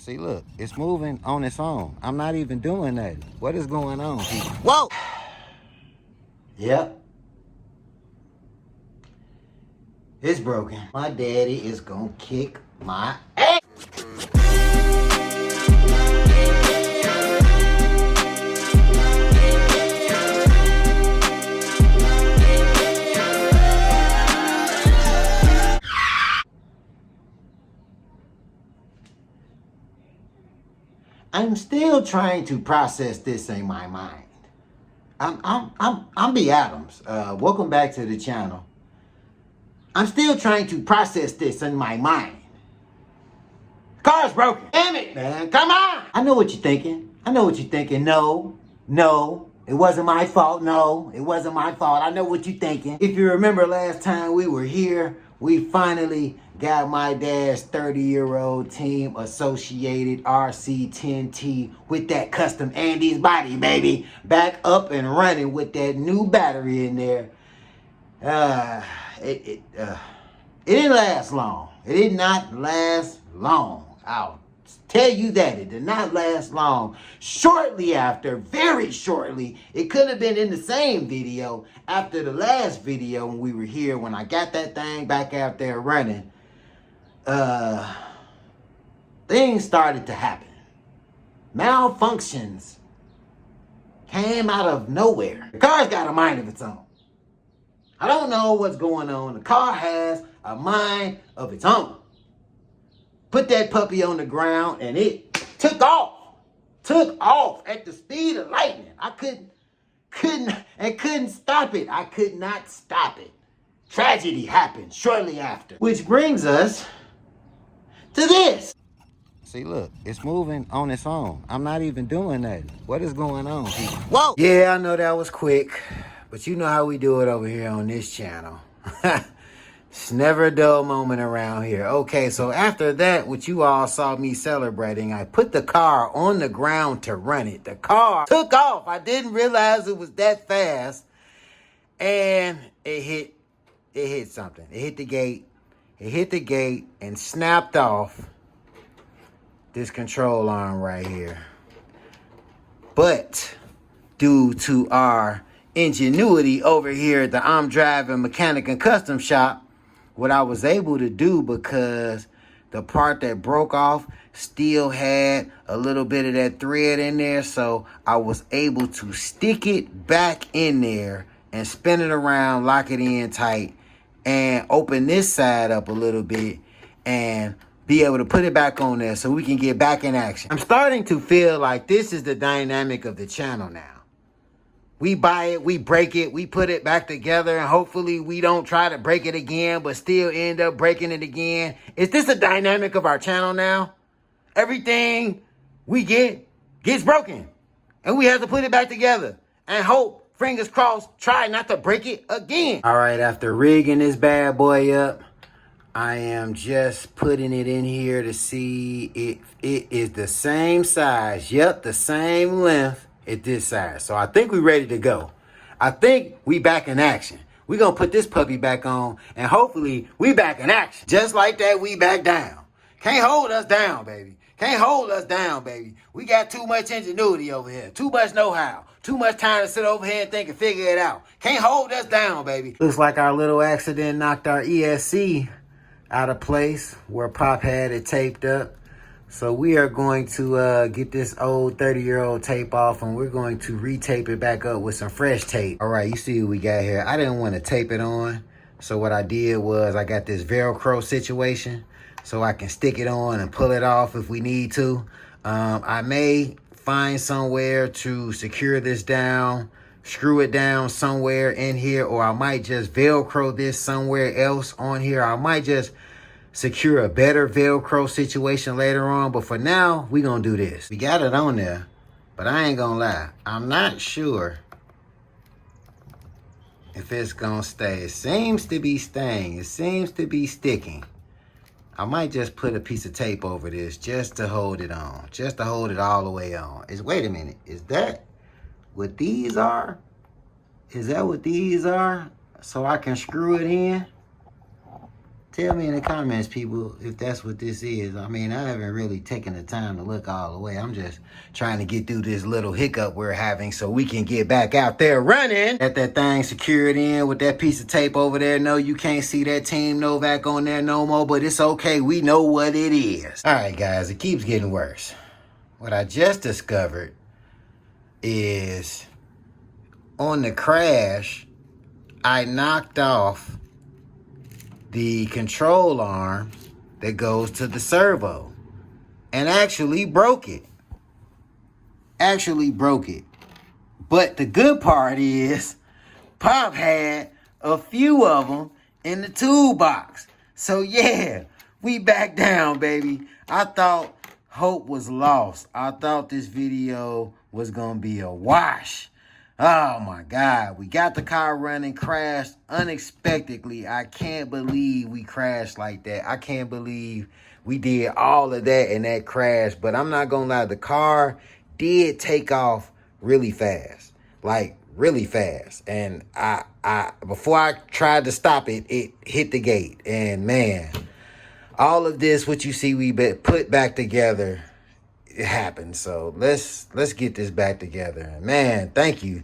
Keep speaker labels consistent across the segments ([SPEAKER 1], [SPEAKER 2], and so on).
[SPEAKER 1] See, look, it's moving on its own. I'm not even doing that. What is going on, people? Whoa! Yep. It's broken. My daddy is gonna kick my ass. I'm still trying to process this in my mind. I'm B. Adams. Welcome back to the channel. I'm still trying to process this in my mind. Car's broken. Damn it, man. Come on. I know what you're thinking. No, it wasn't my fault. No, it wasn't my fault. I know what you're thinking. If you remember last time we were here, we finally got my dad's 30-year-old Team Associated RC10-T with that custom Andes body, baby, back up and running with that new battery in there. It didn't last long. It did not last long. I'll tell you that. It did not last long. Shortly after, very shortly, it could have been in the same video after the last video when we were here, when I got that thing back out there running, things started to happen. Malfunctions came out of nowhere. The car's got a mind of its own. I don't know what's going on. The car has a mind of its own. Put that puppy on the ground and it took off. Took off at the speed of lightning. I couldn't stop it. I could not stop it. Tragedy happened shortly after. Which brings us to this. See, look, it's moving on its own. I'm not even doing that. What is going on, people? Whoa! Yeah, I know that was quick, but you know how we do it over here on this channel. It's never a dull moment around here. Okay, so after that, what you all saw me celebrating, I put the car on the ground to run it. The car took off. I didn't realize it was that fast. And it hit something. It hit the gate. It hit the gate and snapped off this control arm right here. But due to our ingenuity over here at the I'm Driving Mechanic and Custom Shop, what I was able to do, because the part that broke off still had a little bit of that thread in there, so I was able to stick it back in there and spin it around, lock it in tight, and open this side up a little bit and be able to put it back on there so we can get back in action. I'm starting to feel like this is the dynamic of the channel now. We buy it, we break it, we put it back together, and hopefully we don't try to break it again, but still end up breaking it again. Is this the dynamic of our channel now? Everything we gets broken, and we have to put it back together and hope, fingers crossed, try not to break it again. All right, after rigging this bad boy up, I am just putting it in here to see if it is the same size. Yep, the same length at this side. So I think we're ready to go. I think we back in action. We're going to put this puppy back on, and hopefully we back in action. Just like that, we back down. Can't hold us down, baby. Can't hold us down, baby. We got too much ingenuity over here. Too much know-how. Too much time to sit over here and think and figure it out. Can't hold us down, baby. Looks like our little accident knocked our ESC out of place where Pop had it taped up. So we are going to get this old 30-year-old tape off, and we're going to retape it back up with some fresh tape. All right, you see what we got here. I didn't want to tape it on. So what I did was I got this Velcro situation so I can stick it on and pull it off if we need to. I may find somewhere to secure this down, screw it down somewhere in here, or I might just Velcro this somewhere else on here. I might just secure a better Velcro situation later on, but for now, we're gonna do this. We got it on there, but I ain't gonna lie, I'm not sure if it's gonna stay. It seems to be staying. It seems to be sticking. I might just put a piece of tape over this just to hold it on, just to hold it all the way on. Wait a minute, is that what these are? Is that what these are? So I can screw it in? Tell me in the comments, people, if that's what this is. I mean, I haven't really taken the time to look all the way. I'm just trying to get through this little hiccup we're having so we can get back out there running. Got that thing secured in with that piece of tape over there. No, you can't see that Team Novak on there no more, but it's okay. We know what it is. All right, guys, it keeps getting worse. What I just discovered is on the crash, I knocked off the control arm that goes to the servo and actually broke it. But the good part is Pop had a few of them in the toolbox. So yeah, we back down, baby. I thought hope was lost. I thought this video was gonna be a wash. Oh my God, we got the car running, crashed unexpectedly. I can't believe we crashed like that. I can't believe we did all of that in that crash. But I'm not gonna lie, the car did take off really fast. Like really fast. And I before I tried to stop it, it hit the gate. And man, all of this, what you see we put back together, it happened. So let's get this back together. Man, thank you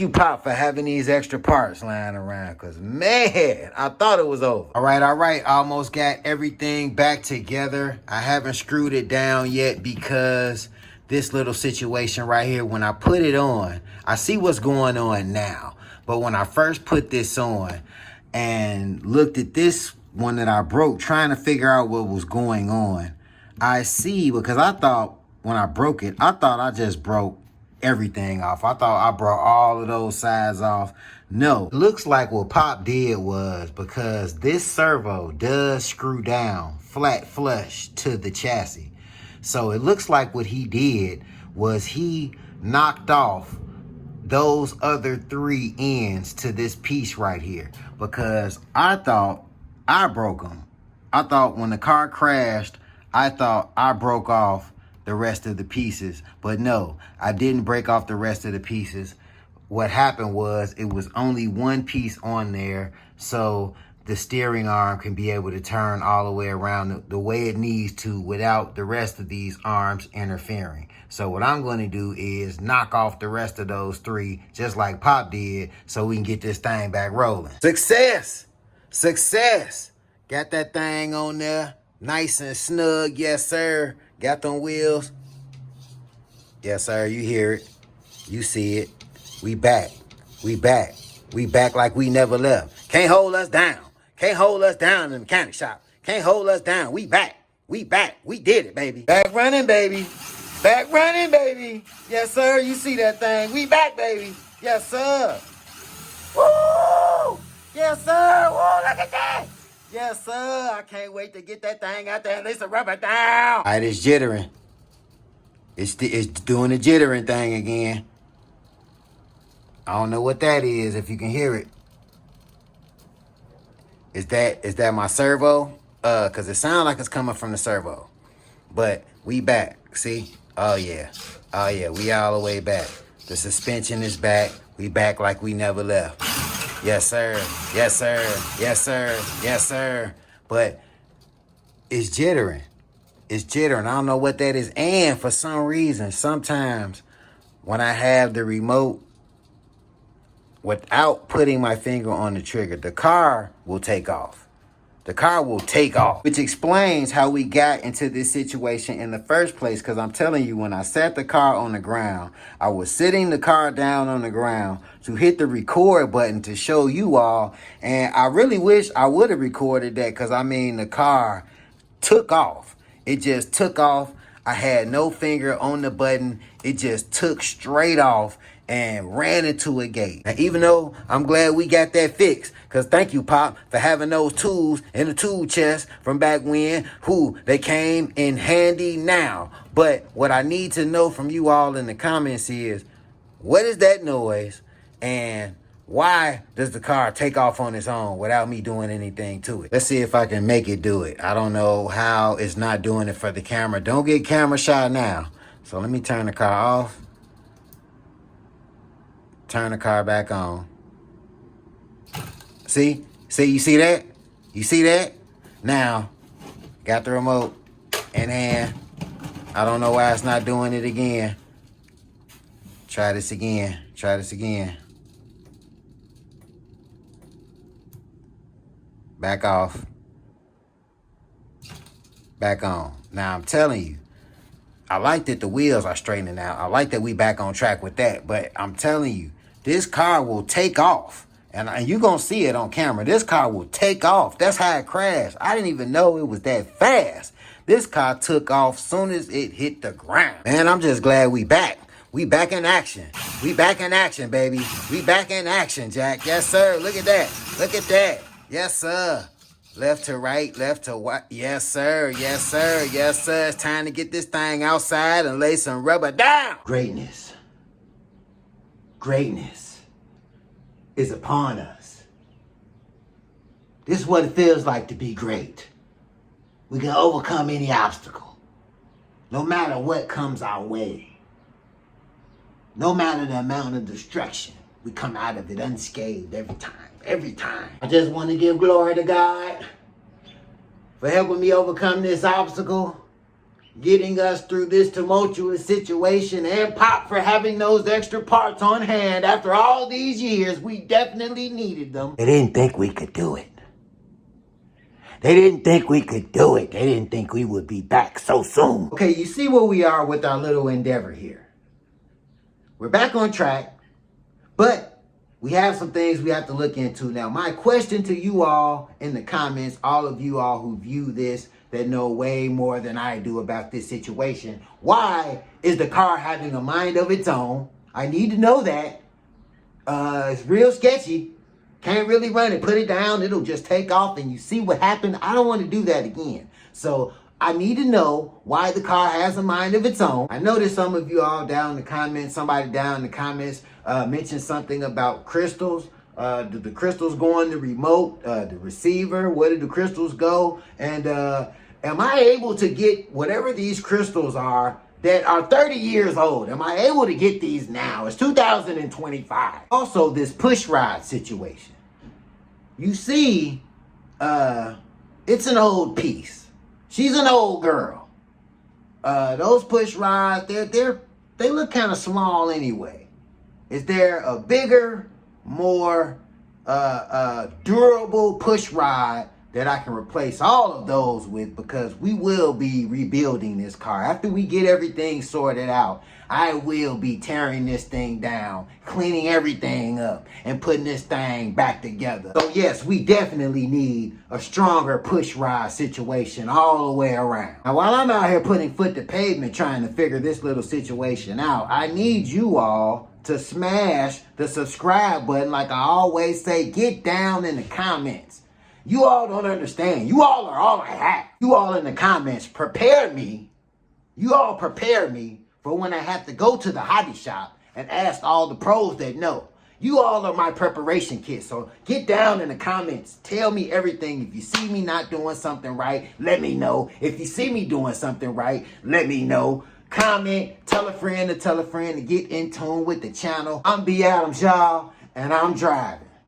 [SPEAKER 1] Pop, for having these extra parts lying around, because man, I thought it was over. All right, almost got everything back together. I haven't screwed it down yet because this little situation right here, when I put it on, I see what's going on now, but when I first put this on and looked at this one that I broke, trying to figure out what was going on, I see, because I thought when I broke it, I thought I just broke everything off. I thought I broke all of those sides off. No, it looks like what Pop did was, because this servo does screw down flat flush to the chassis. So it looks like what he did was he knocked off those other 3 ends to this piece right here, because I thought I broke them. I thought when the car crashed, I thought I broke off the rest of the pieces, but no, I didn't break off the rest of the pieces. What happened was it was only one piece on there, so the steering arm can be able to turn all the way around the way it needs to without the rest of these arms interfering. So what I'm going to do is knock off the rest of those 3, just like Pop did, so we can get this thing back rolling. Success! Got that thing on there. Nice and snug, yes sir. Got them wheels. Yes sir, you hear it. You see it. We back like we never left. Can't hold us down. Can't hold us down in the mechanic shop. Can't hold us down. We back. We did it, baby. Back running, baby. Yes sir, you see that thing. We back, baby. Yes sir. Woo! Yes sir. Woo, look at that. Yes, sir. I can't wait to get that thing out there and lay some rubber down. All right, it's jittering. It's doing the jittering thing again. I don't know what that is, if you can hear it. Is that my servo? Because it sounds like it's coming from the servo. But we back. See? Oh, yeah. We all the way back. The suspension is back. We back like we never left. Yes, sir. But it's jittering. I don't know what that is. And for some reason, sometimes when I have the remote, without putting my finger on the trigger, the car will take off. Which explains how we got into this situation in the first place. Because I'm telling you, when I sat the car on the ground, I was sitting the car down on the ground to hit the record button to show you all. And I really wish I would have recorded that, because I mean, the car took off. It just took off. I had no finger on the button. It just took straight off and ran into a gate. Now, even though I'm glad we got that fixed, because thank you, Pop, for having those tools in the tool chest from back when. They came in handy now. But what I need to know from you all in the comments is, what is that noise? And why does the car take off on its own without me doing anything to it? Let's see if I can make it do it. I don't know how it's not doing it for the camera. Don't get camera shot now. So let me turn the car off. Turn the car back on. See, you see that? Now, got the remote in hand. I don't know why it's not doing it again. Try this again. Try this again. Back off. Back on. Now, I'm telling you, I like that the wheels are straightening out. I like that we back on track with that. But I'm telling you, this car will take off. And you're going to see it on camera. This car will take off. That's how it crashed. I didn't even know it was that fast. This car took off soon as it hit the ground. Man, I'm just glad we back. We back in action. We back in action, baby. We back in action, Jack. Yes, sir. Look at that. Look at that. Yes, sir. Left to right, left to right. Yes, sir. Yes, sir. Yes, sir. It's time to get this thing outside and lay some rubber down. Greatness. Greatness is upon us. This is what it feels like to be great. We can overcome any obstacle, no matter what comes our way. No matter the amount of destruction, we come out of it unscathed every time. Every time. I just want to give glory to God for helping me overcome this obstacle, getting us through this tumultuous situation, and Pop for having those extra parts on hand. After all these years, we definitely needed them. They didn't think we could do it. They didn't think we could do it. They didn't think we would be back so soon. Okay, you see where we are with our little endeavor here. We're back on track, but we have some things we have to look into. Now, my question to you all in the comments, all of you all who view this, that know way more than I do about this situation, why is the car having a mind of its own? I need to know that. It's real sketchy. Can't really run it. Put it down. It'll just take off and you see what happened. I don't want to do that again. So I need to know why the car has a mind of its own. I noticed some of you all down in the comments, somebody down in the comments mentioned something about crystals. Do the crystals go on the remote, the receiver? Where do the crystals go? And am I able to get whatever these crystals are that are 30 years old? Am I able to get these now? It's 2025. Also, this push rod situation. You see, it's an old piece. She's an old girl. Those push rods, they look kind of small anyway. Is there a bigger, more durable push rod that I can replace all of those with? Because we will be rebuilding this car. After we get everything sorted out, I will be tearing this thing down, cleaning everything up, and putting this thing back together. So yes, we definitely need a stronger push rod situation all the way around. Now, while I'm out here putting foot to pavement trying to figure this little situation out, I need you all to smash the subscribe button. Like I always say, get down in the comments. You all don't understand. You all are all I have. You all in the comments prepare me. You all prepare me for when I have to go to the hobby shop and ask all the pros that know. You all are my preparation kit. So get down in the comments. Tell me everything. If you see me not doing something right, let me know. If you see me doing something right, let me know. Comment, tell a friend to get in tune with the channel. I'm B. Adams, y'all, and I'm driving.